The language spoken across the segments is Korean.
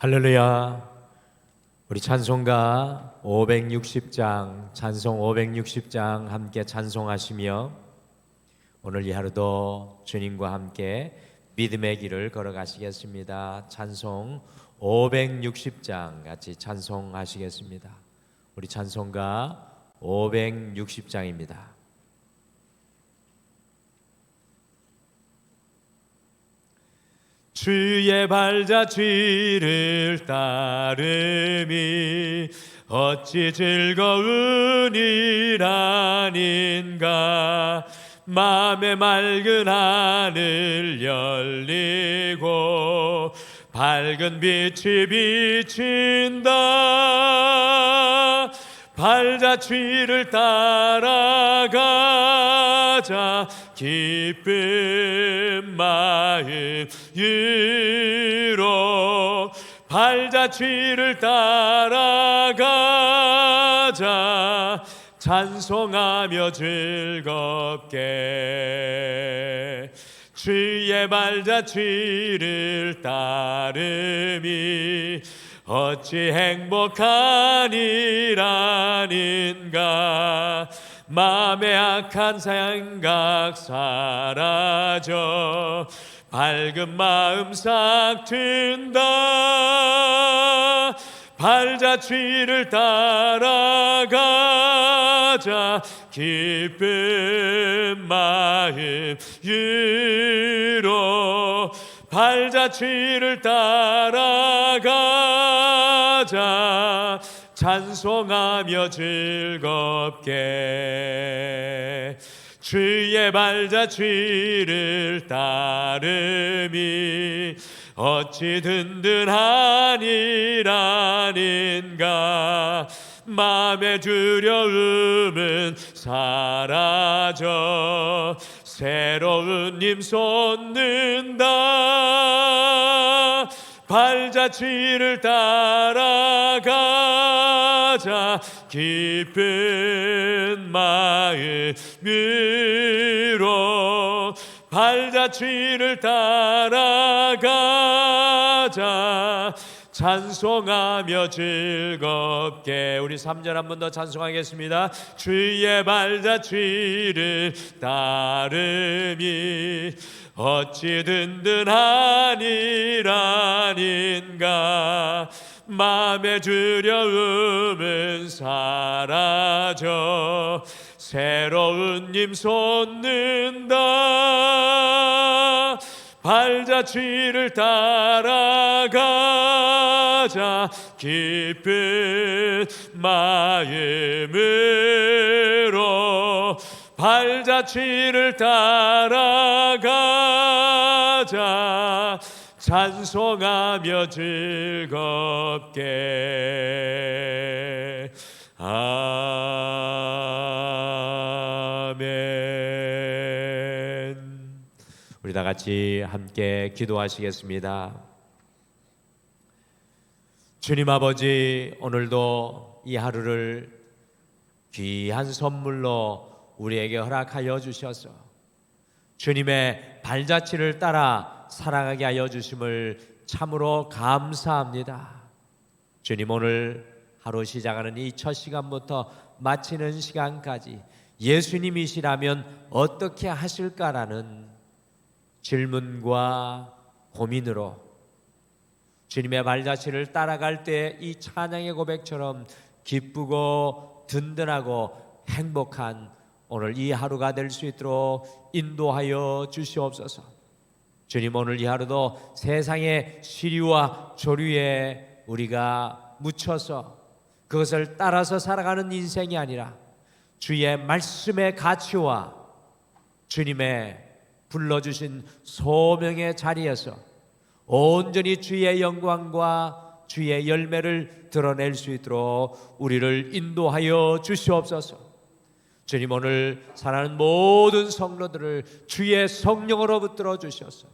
할렐루야. 우리 찬송가 560장, 찬송 560장 함께 찬송하시며 오늘 이 하루도 주님과 함께 믿음의 길을 걸어가시겠습니다. 찬송 560장 같이 찬송하시겠습니다. 우리 찬송가 560장입니다. 주의 발자취를 따름이 어찌 즐거운 일 아닌가. 맘에 맑은 하늘 열리고 밝은 빛이 비친다. 발자취를 따라가자. 기쁜 마음 위로 발자취를 따라가자. 찬송하며 즐겁게 주의 발자취를 따름이 어찌 행복한 일 아닌가. 마음의 악한 생각 사라져 밝은 마음 싹 튼다. 발자취를 따라가자. 기쁜 마음 위로 발자취를 따라가자. 찬송하며 즐겁게 주의 발자취를 따름이 어찌 든든한 일 아닌가. 마음의 두려움은 사라져 새로운 힘 솟는다. 발자취를 따라가자. 기쁜 마음으로 발자취를 따라가자. 찬송하며 즐겁게 우리 3절 한 번 더 찬송하겠습니다. 주의 발자취를 따름이 어찌 든든한 일 아닌가. 마음의 두려움은 사라져 새로운 힘 솟는다. 발자취를 따라가자. 기쁜 마음으로 발자취를 따라가자. 찬송하며 즐겁게 아멘. 우리 다 같이 함께 기도하시겠습니다. 주님 아버지, 오늘도 이 하루를 귀한 선물로 우리에게 허락하여 주셔서 주님의 발자취를 따라 살아가게 하여 주심을 참으로 감사합니다. 주님, 오늘 하루 시작하는 이 첫 시간부터 마치는 시간까지 예수님이시라면 어떻게 하실까라는 질문과 고민으로 주님의 발자취를 따라갈 때 이 찬양의 고백처럼 기쁘고 든든하고 행복한 오늘 이 하루가 될 수 있도록 인도하여 주시옵소서. 주님, 오늘 이 하루도 세상의 시류와 조류에 우리가 묻혀서 그것을 따라서 살아가는 인생이 아니라 주의 말씀의 가치와 주님의 불러주신 소명의 자리에서 온전히 주의 영광과 주의 열매를 드러낼 수 있도록 우리를 인도하여 주시옵소서. 주님, 오늘 사랑하는 모든 성도들을 주의 성령으로 붙들어 주셔서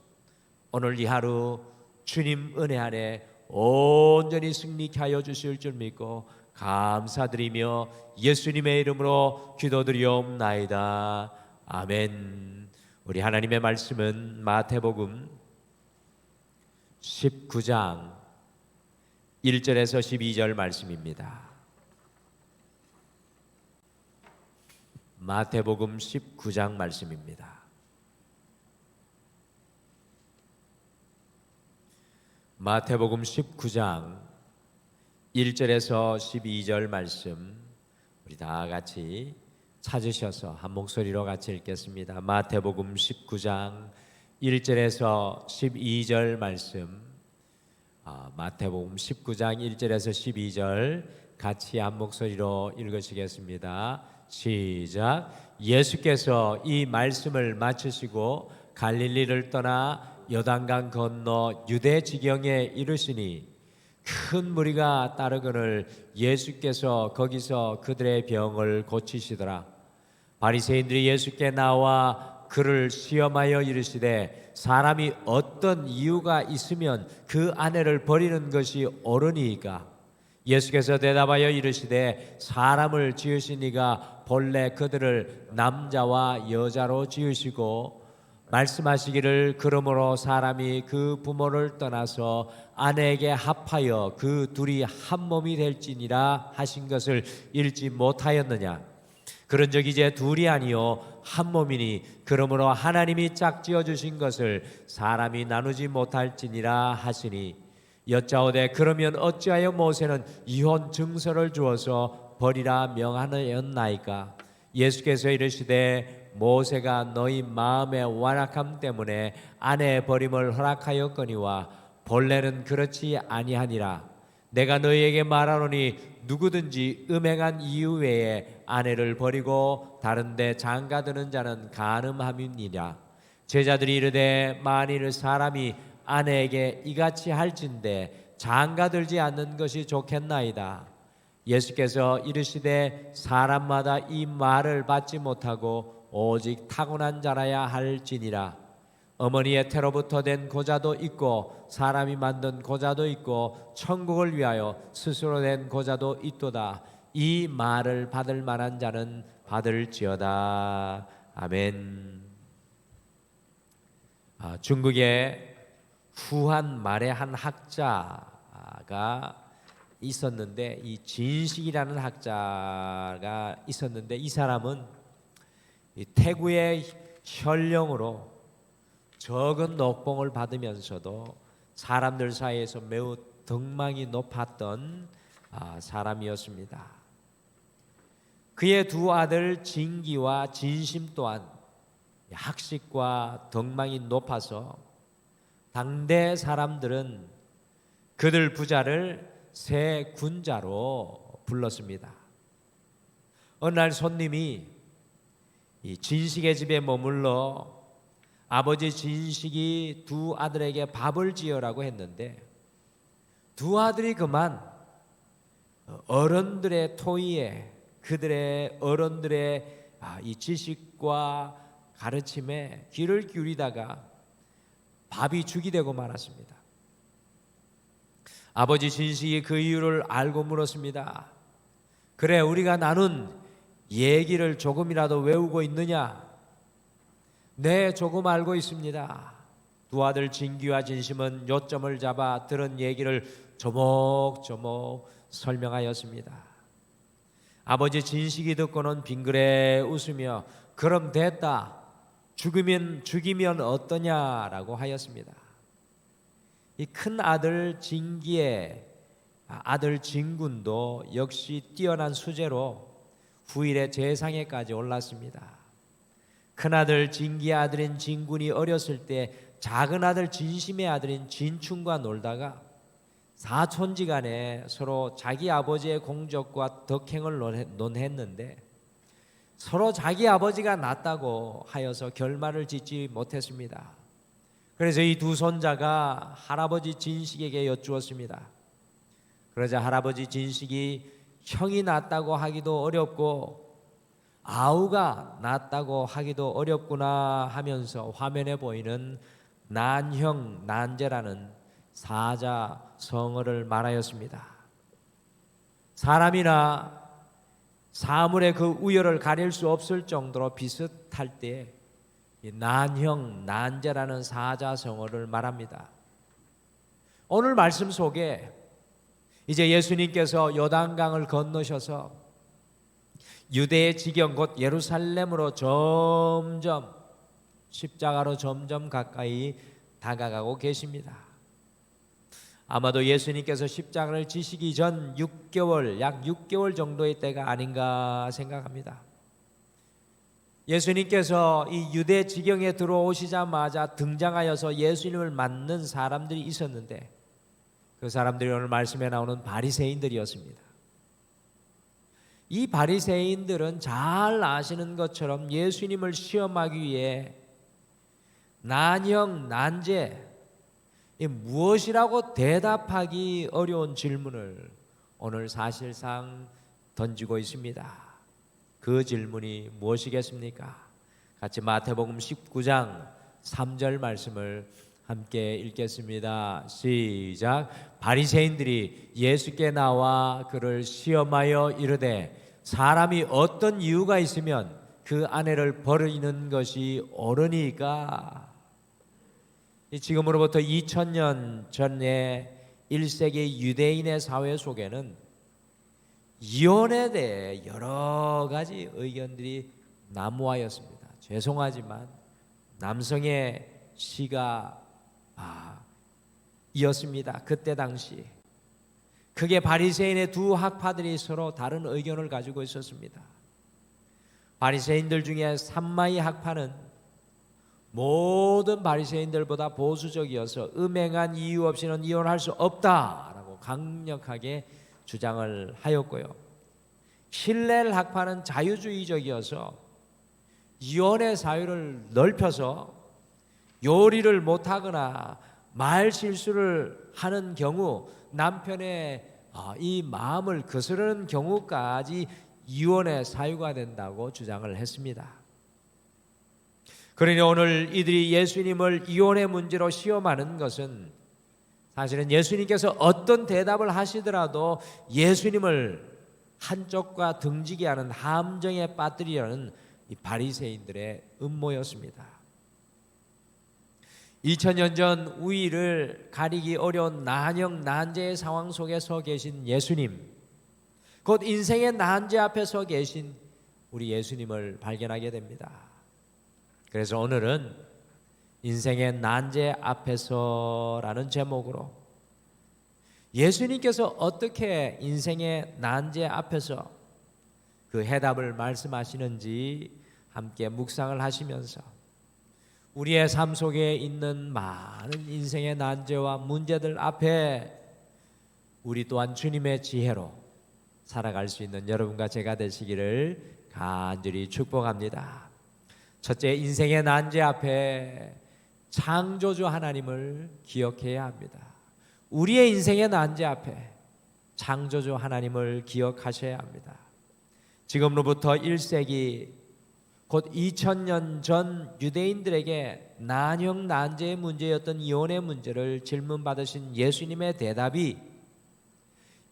오늘 이 하루 주님 은혜 안에 온전히 승리케 하여 주실 줄 믿고 감사드리며 예수님의 이름으로 기도드리옵나이다. 아멘. 우리 하나님의 말씀은 마태복음 19장 1절에서 12절 말씀입니다. 마태복음 19장 말씀입니다. 마태복음 19장 1절에서 12절 말씀 우리 다 같이 찾으셔서 한 목소리로 같이 읽겠습니다. 마태복음 19장 1절에서 12절 말씀, 마태복음 19장 1절에서 12절 같이 한 목소리로 읽으시겠습니다. 시작. 예수께서 이 말씀을 마치시고 갈릴리를 떠나 요단강 건너 유대 지경에 이르시니 큰 무리가 따르거늘 예수께서 거기서 그들의 병을 고치시더라. 바리새인들이 예수께 나와 그를 시험하여 이르시되 사람이 어떤 이유가 있으면 그 아내를 버리는 것이 옳으니이까? 예수께서 대답하여 이르시되 사람을 지으신 이가 본래 그들을 남자와 여자로 지으시고 말씀하시기를 그러므로 사람이 그 부모를 떠나서 아내에게 합하여 그 둘이 한 몸이 될지니라 하신 것을 읽지 못하였느냐? 그런즉 이제 둘이 아니요 한 몸이니 그러므로 하나님이 짝지어 주신 것을 사람이 나누지 못할지니라 하시니 여짜오되 그러면 어찌하여 모세는 이혼 증서를 주어서 버리라 명하였나이까? 예수께서 이르시되 모세가 너희 마음의 완악함 때문에 아내 버림을 허락하였거니와 본래는 그렇지 아니하니라. 내가 너희에게 말하노니 누구든지 음행한 이유 외에 아내를 버리고 다른 데 장가드는 자는 간음함이니라. 제자들이 이르되 만일 사람이 아내에게 이같이 할진대 장가들지 않는 것이 좋겠나이다. 예수께서 이르시되 사람마다 이 말을 받지 못하고 오직 타고난 자라야 할지니라. 어머니의 태로부터 된 고자도 있고 사람이 만든 고자도 있고 천국을 위하여 스스로 된 고자도 있도다. 이 말을 받을 만한 자는 받을지어다. 아멘. 중국의 후한 말의 한 학자가 있었는데, 이 진식이라는 학자가 있었는데, 이 사람은 이 태구의 현령으로 적은 녹봉을 받으면서도 사람들 사이에서 매우 덕망이 높았던 사람이었습니다. 그의 두 아들 진기와 진심 또한 학식과 덕망이 높아서 당대 사람들은 그들 부자를 새 군자로 불렀습니다. 어느 날 손님이 이 진식의 집에 머물러 아버지 진식이 두 아들에게 밥을 지어라고 했는데, 두 아들이 그만 어른들의 토의에, 그들의 어른들의 이 지식과 가르침에 귀를 기울이다가 밥이 죽이 되고 말았습니다. 아버지 진식이 그 이유를 알고 물었습니다. 그래, 우리가 나눈 얘기를 조금이라도 외우고 있느냐? 네, 조금 알고 있습니다. 두 아들 진기와 진심은 요점을 잡아 들은 얘기를 조목조목 설명하였습니다. 아버지 진식이 듣고는 빙그레 웃으며 그럼 됐다, 죽이면 어떠냐라고 하였습니다. 이 큰 아들 진기의 아들 진군도 역시 뛰어난 수재로 후일의 제상에까지 올랐습니다. 큰아들 진기의 아들인 진군이 어렸을 때 작은 아들 진심의 아들인 진충과 놀다가 사촌지간에 서로 자기 아버지의 공적과 덕행을 논했는데 서로 자기 아버지가 낫다고 하여서 결말을 짓지 못했습니다. 그래서 이 두 손자가 할아버지 진식에게 여쭈었습니다. 그러자 할아버지 진식이 형이 낫다고 하기도 어렵고 아우가 낫다고 하기도 어렵구나 하면서 화면에 보이는 난형 난제라는 사자성어를 말하였습니다. 사람이나 사물의 그 우열을 가릴 수 없을 정도로 비슷할 때 난형 난제라는 사자성어를 말합니다. 오늘 말씀 속에 이제 예수님께서 요단강을 건너셔서 유대의 지경 곧 예루살렘으로 점점 십자가로 점점 가까이 다가가고 계십니다. 아마도 예수님께서 십자가를 지시기 전 6개월, 약 6개월 정도의 때가 아닌가 생각합니다. 예수님께서 이 유대 지경에 들어오시자마자 등장하여서 예수님을 맞는 사람들이 있었는데 그 사람들이 오늘 말씀에 나오는 바리새인들이었습니다. 이 바리새인들은 잘 아시는 것처럼 예수님을 시험하기 위해 난형, 난제, 무엇이라고 대답하기 어려운 질문을 오늘 사실상 던지고 있습니다. 그 질문이 무엇이겠습니까? 같이 마태복음 19장 3절 말씀을 함께 읽겠습니다. 시작. 바리새인들이 예수께 나와 그를 시험하여 이르되 사람이 어떤 이유가 있으면 그 아내를 버리는 것이 옳으니까. 지금으로부터 2000년 전에 1세기 유대인의 사회 속에는 이혼에 대해 여러 가지 의견들이 난무하였습니다. 죄송하지만 남성의 시가 이었습니다. 그때 당시 크게 바리새인의 두 학파들이 서로 다른 의견을 가지고 있었습니다. 바리새인들 중에 삼마이 학파는 모든 바리새인들보다 보수적이어서 음행한 이유 없이는 이혼할 수 없다라고 강력하게 주장을 하였고요. 힐렐 학파는 자유주의적이어서 이혼의 사유를 넓혀서 요리를 못하거나 말 실수를 하는 경우 남편의 이 마음을 거스르는 경우까지 이혼의 사유가 된다고 주장을 했습니다. 그러니 오늘 이들이 예수님을 이혼의 문제로 시험하는 것은 사실은 예수님께서 어떤 대답을 하시더라도 예수님을 한쪽과 등지게 하는 함정에 빠뜨리려는 이 바리새인들의 음모였습니다. 2000년 전 우위를 가리기 어려운 난형 난제의 상황 속에 서 계신 예수님, 곧 인생의 난제 앞에 서 계신 우리 예수님을 발견하게 됩니다. 그래서 오늘은 인생의 난제 앞에서라는 제목으로 예수님께서 어떻게 인생의 난제 앞에서 그 해답을 말씀하시는지 함께 묵상을 하시면서 우리의 삶 속에 있는 많은 인생의 난제와 문제들 앞에 우리 또한 주님의 지혜로 살아갈 수 있는 여러분과 제가 되시기를 간절히 축복합니다. 첫째, 인생의 난제 앞에 창조주 하나님을 기억해야 합니다. 우리의 인생의 난제 앞에 창조주 하나님을 기억하셔야 합니다. 지금로부터 1세기 곧 2000년 전 유대인들에게 난형 난제의 문제였던 이혼의 문제를 질문받으신 예수님의 대답이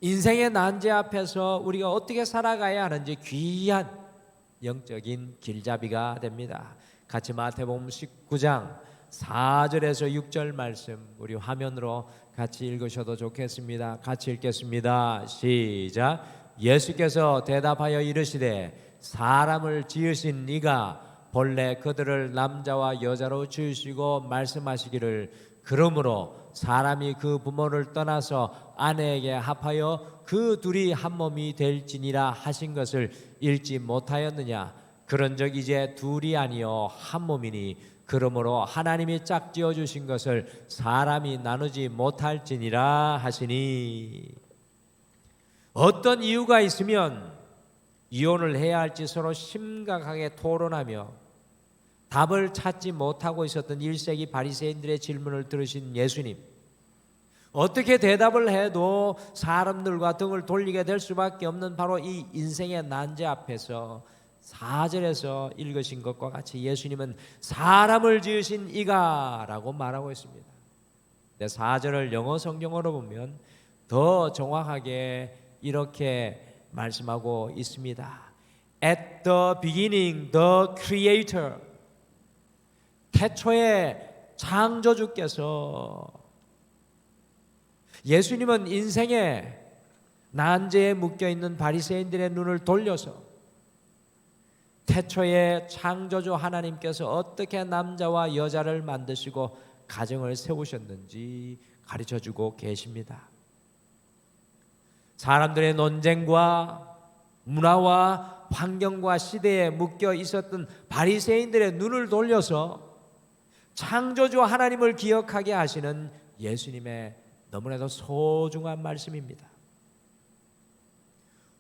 인생의 난제 앞에서 우리가 어떻게 살아가야 하는지 귀한 영적인 길잡이가 됩니다. 같이 마태복음 19장 4절에서 6절 말씀 우리 화면으로 같이 읽으셔도 좋겠습니다. 같이 읽겠습니다. 시작. 예수께서 대답하여 이르시되 사람을 지으신 이가 본래 그들을 남자와 여자로 지으시고 말씀하시기를 그러므로 사람이 그 부모를 떠나서 아내에게 합하여 그 둘이 한 몸이 될지니라 하신 것을 읽지 못하였느냐. 그런즉 이제 둘이 아니요 한 몸이니 그러므로 하나님이 짝지어 주신 것을 사람이 나누지 못할지니라 하시니. 어떤 이유가 있으면 이혼을 해야 할지 서로 심각하게 토론하며 답을 찾지 못하고 있었던 1세기 바리새인들의 질문을 들으신 예수님, 어떻게 대답을 해도 사람들과 등을 돌리게 될 수밖에 없는 바로 이 인생의 난제 앞에서 4절에서 읽으신 것과 같이 예수님은 사람을 지으신 이가 라고 말하고 있습니다. 4절을 영어 성경으로 보면 더 정확하게 이렇게 말씀하고 있습니다. At the beginning, the Creator. 태초에 창조주께서. 예수님은 인생의 난제에 묶여 있는 바리새인들의 눈을 돌려서 태초에 창조주 하나님께서 어떻게 남자와 여자를 만드시고 가정을 세우셨는지 가르쳐주고 계십니다. 사람들의 논쟁과 문화와 환경과 시대에 묶여 있었던 바리새인들의 눈을 돌려서 창조주 하나님을 기억하게 하시는 예수님의 너무나도 소중한 말씀입니다.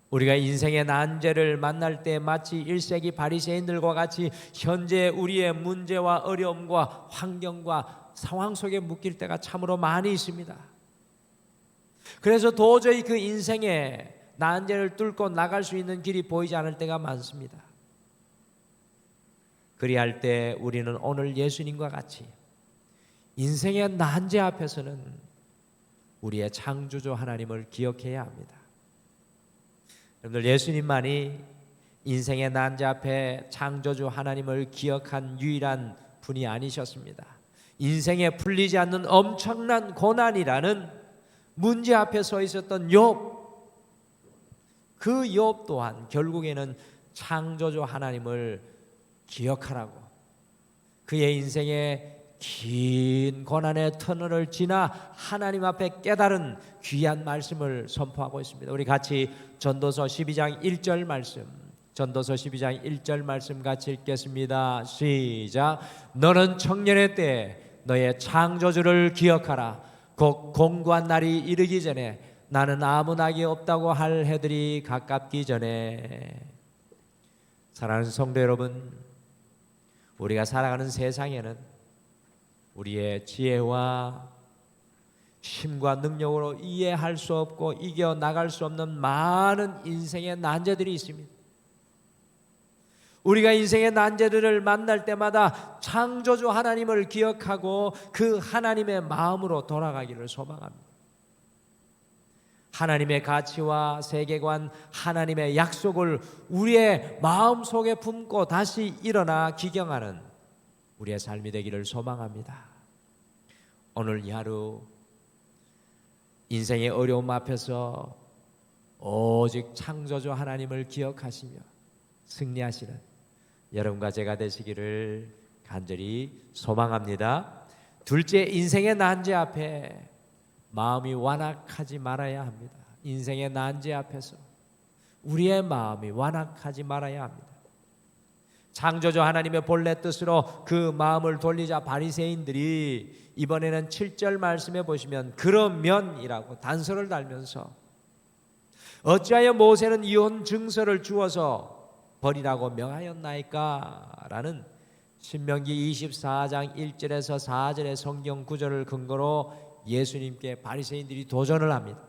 우리가 인생의 난제를 만날 때 마치 1세기 바리새인들과 같이 현재 우리의 문제와 어려움과 환경과 상황 속에 묶일 때가 참으로 많이 있습니다. 그래서 도저히 그 인생의 난제를 뚫고 나갈 수 있는 길이 보이지 않을 때가 많습니다. 그리할 때 우리는 오늘 예수님과 같이 인생의 난제 앞에서는 우리의 창조주 하나님을 기억해야 합니다. 여러분들, 예수님만이 인생의 난제 앞에 창조주 하나님을 기억한 유일한 분이 아니셨습니다. 인생에 풀리지 않는 엄청난 고난이라는 문제 앞에 서 있었던 욥, 그 욥 또한 결국에는 창조주 하나님을 기억하라고 그의 인생의 긴 고난의 터널을 지나 하나님 앞에 깨달은 귀한 말씀을 선포하고 있습니다. 우리 같이 전도서 12장 1절 말씀, 전도서 12장 1절 말씀 같이 읽겠습니다. 시작. 너는 청년의 때에 너의 창조주를 기억하라. 곧 공고한 날이 이르기 전에 나는 아무 낙이 없다고 할 해들이 가깝기 전에. 사랑하는 성도 여러분, 우리가 살아가는 세상에는 우리의 지혜와 힘과 능력으로 이해할 수 없고 이겨나갈 수 없는 많은 인생의 난제들이 있습니다. 우리가 인생의 난제들을 만날 때마다 창조주 하나님을 기억하고 그 하나님의 마음으로 돌아가기를 소망합니다. 하나님의 가치와 세계관, 하나님의 약속을 우리의 마음속에 품고 다시 일어나 기경하는 우리의 삶이 되기를 소망합니다. 오늘 이 하루 인생의 어려움 앞에서 오직 창조주 하나님을 기억하시며 승리하시는 여러분과 제가 되시기를 간절히 소망합니다. 둘째, 인생의 난제 앞에 마음이 완악하지 말아야 합니다. 인생의 난제 앞에서 우리의 마음이 완악하지 말아야 합니다. 창조주 하나님의 본래 뜻으로 그 마음을 돌리자 바리새인들이 이번에는 7절 말씀에 보시면 그러면이라고 단서를 달면서 어찌하여 모세는 이혼 증서를 주어서 버리라고 명하였나이까? 라는 신명기 24장 1절에서 4절의 성경 구절을 근거로 예수님께 바리새인들이 도전을 합니다.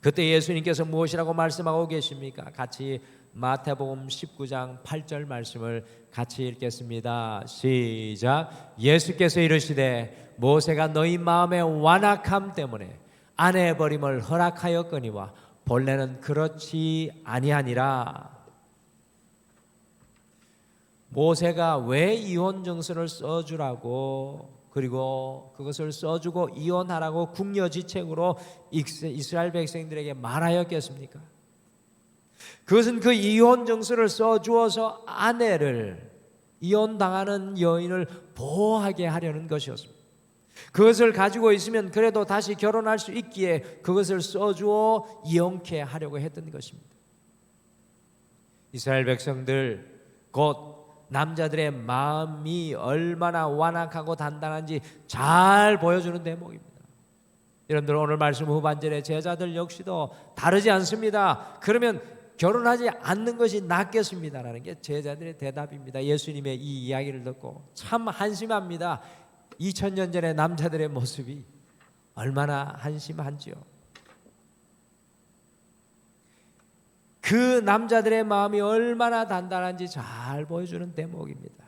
그때 예수님께서 무엇이라고 말씀하고 계십니까? 같이 마태복음 19장 8절 말씀을 같이 읽겠습니다. 시작. 예수께서 이르시되 모세가 너희 마음의 완악함 때문에 아내 버림을 허락하였거니와 본래는 그렇지 아니하니라. 모세가 왜 이혼 증서를 써주라고 그리고 그것을 써주고 이혼하라고 궁여지책으로 이스라엘 백성들에게 말하였겠습니까? 그것은 그 이혼 증서를 써주어서 아내를 이혼당하는 여인을 보호하게 하려는 것이었습니다. 그것을 가지고 있으면 그래도 다시 결혼할 수 있기에 그것을 써주어 이혼케 하려고 했던 것입니다. 이스라엘 백성들 곧 남자들의 마음이 얼마나 완악하고 단단한지 잘 보여주는 대목입니다. 여러분들, 오늘 말씀 후반절에 제자들 역시도 다르지 않습니다. 그러면 결혼하지 않는 것이 낫겠습니다라는 게 제자들의 대답입니다. 예수님의 이 이야기를 듣고 참 한심합니다. 2000년 전의 남자들의 모습이 얼마나 한심한지요. 그 남자들의 마음이 얼마나 단단한지 잘 보여주는 대목입니다.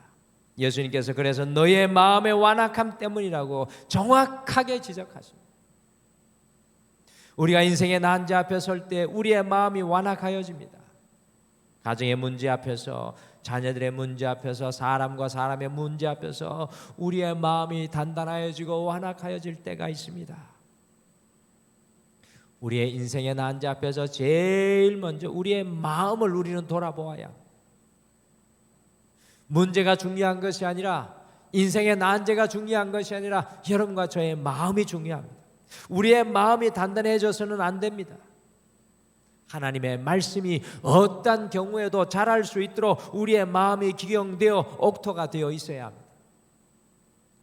예수님께서 그래서 너의 마음의 완악함 때문이라고 정확하게 지적하십니다. 우리가 인생의 난제 앞에 설 때 우리의 마음이 완악하여집니다. 가정의 문제 앞에서, 자녀들의 문제 앞에서, 사람과 사람의 문제 앞에서 우리의 마음이 단단하여지고 완악하여질 때가 있습니다. 우리의 인생의 난제 앞에서 제일 먼저 우리의 마음을 우리는 돌아보아야 합니다. 문제가 중요한 것이 아니라, 인생의 난제가 중요한 것이 아니라 여러분과 저의 마음이 중요합니다. 우리의 마음이 단단해져서는 안 됩니다. 하나님의 말씀이 어떤 경우에도 자랄 수 있도록 우리의 마음이 기경되어 옥토가 되어 있어야 합니다.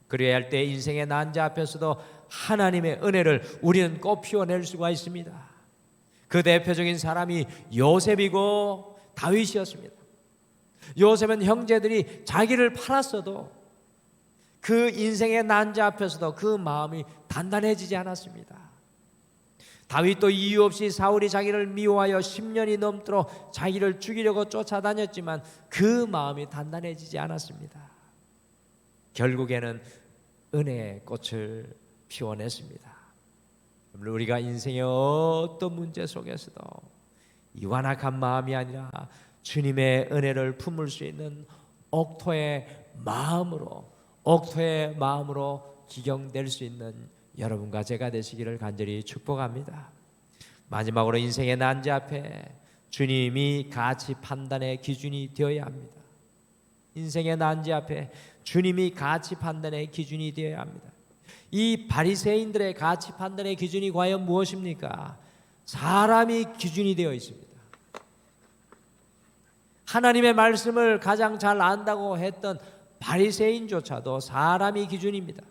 그래야 할 때 인생의 난제 앞에서도 하나님의 은혜를 우리는 꼭 피워낼 수가 있습니다. 그 대표적인 사람이 요셉이고 다윗이었습니다. 요셉은 형제들이 자기를 팔았어도 그 인생의 난제 앞에서도 그 마음이 단단해지지 않았습니다. 다윗도 이유 없이 사울이 자기를 미워하여 10년이 넘도록 자기를 죽이려고 쫓아다녔지만 그 마음이 단단해지지 않았습니다. 결국에는 은혜의 꽃을 피워냈습니다. 우리가 인생의 어떤 문제 속에서도 이 완악한 마음이 아니라 주님의 은혜를 품을 수 있는 옥토의 마음으로 기경될 수 있는 여러분과 제가 되시기를 간절히 축복합니다. 마지막으로 인생의 난제 앞에 주님이 가치 판단의 기준이 되어야 합니다. 인생의 난제 앞에 주님이 가치 판단의 기준이 되어야 합니다. 이 바리새인들의 가치 판단의 기준이 과연 무엇입니까? 사람이 기준이 되어 있습니다. 하나님의 말씀을 가장 잘 안다고 했던 바리새인조차도 사람이 기준입니다.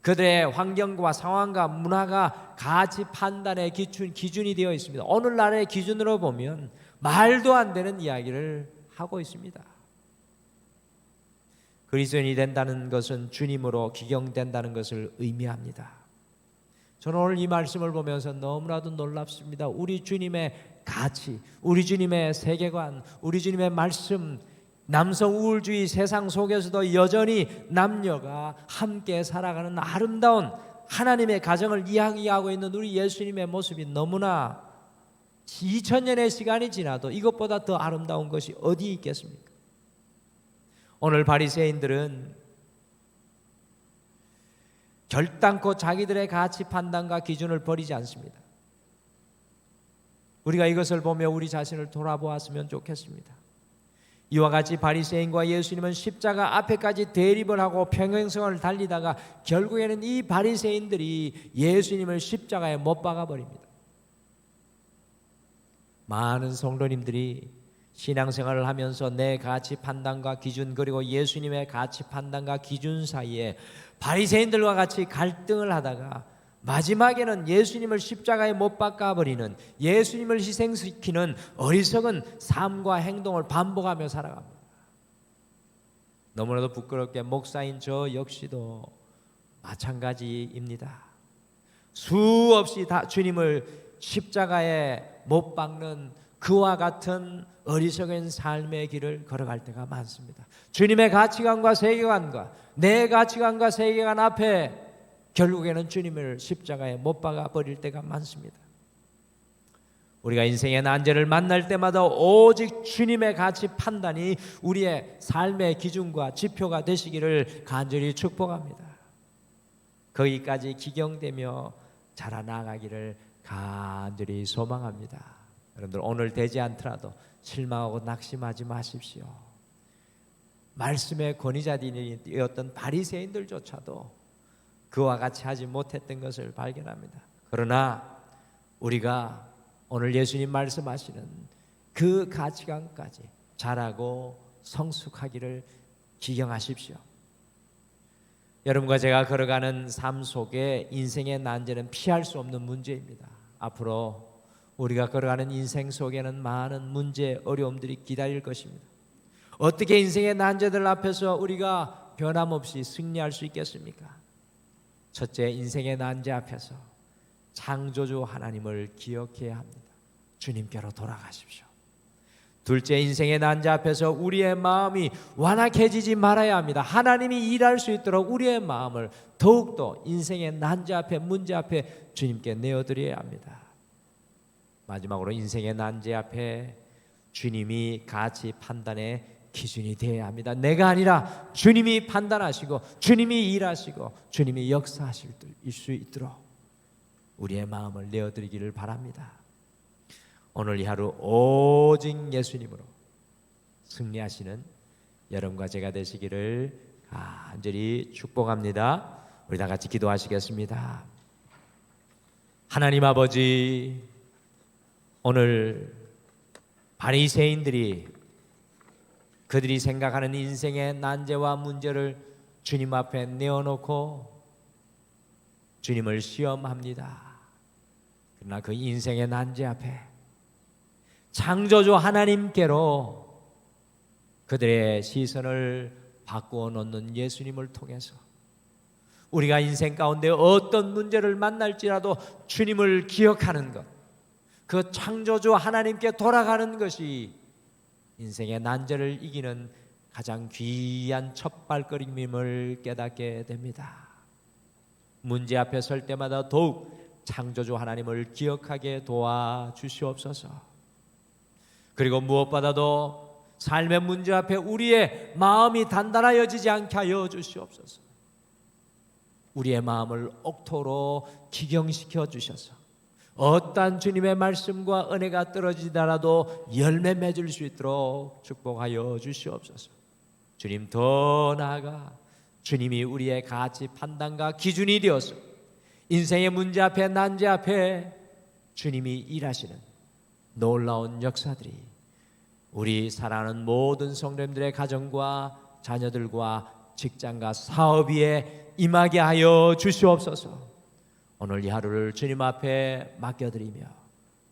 그들의 환경과 상황과 문화가 가치 판단의 기준이 되어 있습니다. 오늘날의 기준으로 보면 말도 안 되는 이야기를 하고 있습니다. 그리스도인이 된다는 것은 주님으로 기경된다는 것을 의미합니다. 저는 오늘 이 말씀을 보면서 너무나도 놀랍습니다. 우리 주님의 가치, 우리 주님의 세계관, 우리 주님의 말씀, 남성 우울주의 세상 속에서도 여전히 남녀가 함께 살아가는 아름다운 하나님의 가정을 이야기하고 있는 우리 예수님의 모습이 너무나 2000년의 시간이 지나도 이것보다 더 아름다운 것이 어디 있겠습니까? 오늘 바리새인들은 결단코 자기들의 가치 판단과 기준을 버리지 않습니다. 우리가 이것을 보며 우리 자신을 돌아보았으면 좋겠습니다. 이와 같이 바리새인과 예수님은 십자가 앞에까지 대립을 하고 평행선을 달리다가 결국에는 이 바리새인들이 예수님을 십자가에 못 박아 버립니다. 많은 성도님들이 신앙생활을 하면서 내 가치 판단과 기준 그리고 예수님의 가치 판단과 기준 사이에 바리새인들과 같이 갈등을 하다가 마지막에는 예수님을 십자가에 못 박아버리는, 예수님을 희생시키는 어리석은 삶과 행동을 반복하며 살아갑니다. 너무나도 부끄럽게 목사인 저 역시도 마찬가지입니다. 수없이 다 주님을 십자가에 못 박는 그와 같은 어리석은 삶의 길을 걸어갈 때가 많습니다. 주님의 가치관과 세계관과 내 가치관과 세계관 앞에 결국에는 주님을 십자가에 못 박아 버릴 때가 많습니다. 우리가 인생의 난제를 만날 때마다 오직 주님의 가치 판단이 우리의 삶의 기준과 지표가 되시기를 간절히 축복합니다. 거기까지 기경되며 자라나가기를 간절히 소망합니다. 여러분들 오늘 되지 않더라도 실망하고 낙심하지 마십시오. 말씀의 권위자들이었던 바리새인들조차도 그와 같이 하지 못했던 것을 발견합니다. 그러나 우리가 오늘 예수님 말씀하시는 그 가치관까지 자라고 성숙하기를 기경하십시오. 여러분과 제가 걸어가는 삶 속에 인생의 난제는 피할 수 없는 문제입니다. 앞으로 우리가 걸어가는 인생 속에는 많은 문제, 어려움들이 기다릴 것입니다. 어떻게 인생의 난제들 앞에서 우리가 변함없이 승리할 수 있겠습니까? 첫째, 인생의 난제 앞에서 창조주 하나님을 기억해야 합니다. 주님께로 돌아가십시오. 둘째, 인생의 난제 앞에서 우리의 마음이 완악해지지 말아야 합니다. 하나님이 일할 수 있도록 우리의 마음을 더욱더 인생의 난제 앞에, 문제 앞에 주님께 내어드려야 합니다. 마지막으로 인생의 난제 앞에 주님이 가치 판단의 기준이 되어야 합니다. 내가 아니라 주님이 판단하시고 주님이 일하시고 주님이 역사하실 수 있도록 우리의 마음을 내어드리기를 바랍니다. 오늘 이 하루 오직 예수님으로 승리하시는 여러분과 제가 되시기를 간절히 축복합니다. 우리 다 같이 기도하시겠습니다. 하나님 아버지, 오늘 바리새인들이 그들이 생각하는 인생의 난제와 문제를 주님 앞에 내어놓고 주님을 시험합니다. 그러나 그 인생의 난제 앞에 창조주 하나님께로 그들의 시선을 바꾸어 놓는 예수님을 통해서 우리가 인생 가운데 어떤 문제를 만날지라도 주님을 기억하는 것, 그 창조주 하나님께 돌아가는 것이 인생의 난제를 이기는 가장 귀한 첫발걸음임을 깨닫게 됩니다. 문제 앞에 설 때마다 더욱 창조주 하나님을 기억하게 도와주시옵소서. 그리고 무엇보다도 삶의 문제 앞에 우리의 마음이 단단하여지지 않게 하여 주시옵소서. 우리의 마음을 옥토로 기경시켜 주셔서 어떠한 주님의 말씀과 은혜가 떨어지더라도 열매 맺을 수 있도록 축복하여 주시옵소서. 주님, 더 나아가 주님이 우리의 가치 판단과 기준이 되어서 인생의 문제 앞에 난제 앞에 주님이 일하시는 놀라운 역사들이 우리 사랑하는 모든 성도님들의 가정과 자녀들과 직장과 사업 위에 임하게 하여 주시옵소서. 오늘 이 하루를 주님 앞에 맡겨드리며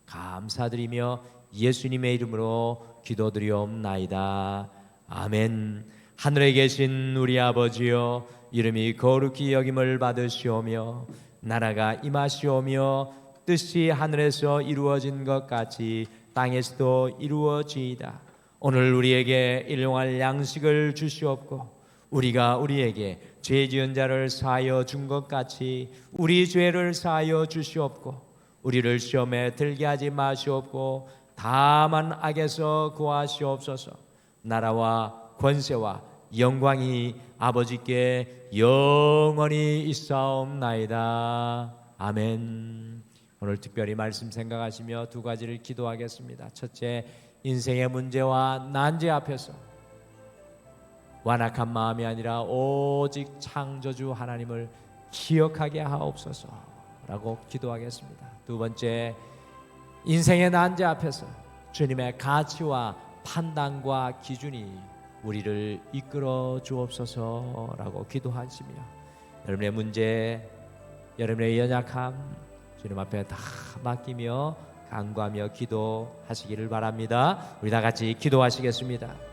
감사드리며 예수님의 이름으로 기도드리옵나이다. 아멘. 하늘에 계신 우리 아버지여, 이름이 거룩히 여김을 받으시오며 나라가 임하시오며 뜻이 하늘에서 이루어진 것 같이 땅에서도 이루어지이다. 오늘 우리에게 일용할 양식을 주시옵고 우리가 우리에게 죄 지은 자를 사하여 준 것 같이 우리 죄를 사하여 주시옵고 우리를 시험에 들게 하지 마시옵고 다만 악에서 구하시옵소서. 나라와 권세와 영광이 아버지께 영원히 있사옵나이다. 아멘. 오늘 특별히 말씀 생각하시며 두 가지를 기도하겠습니다. 첫째, 인생의 문제와 난제 앞에서 완악한 마음이 아니라 오직 창조주 하나님을 기억하게 하옵소서라고 기도하겠습니다. 두 번째, 인생의 난제 앞에서 주님의 가치와 판단과 기준이 우리를 이끌어 주옵소서라고 기도하시며 여러분의 문제, 여러분의 연약함 주님 앞에 다 맡기며 간구하며 기도하시기를 바랍니다. 우리 다 같이 기도하시겠습니다.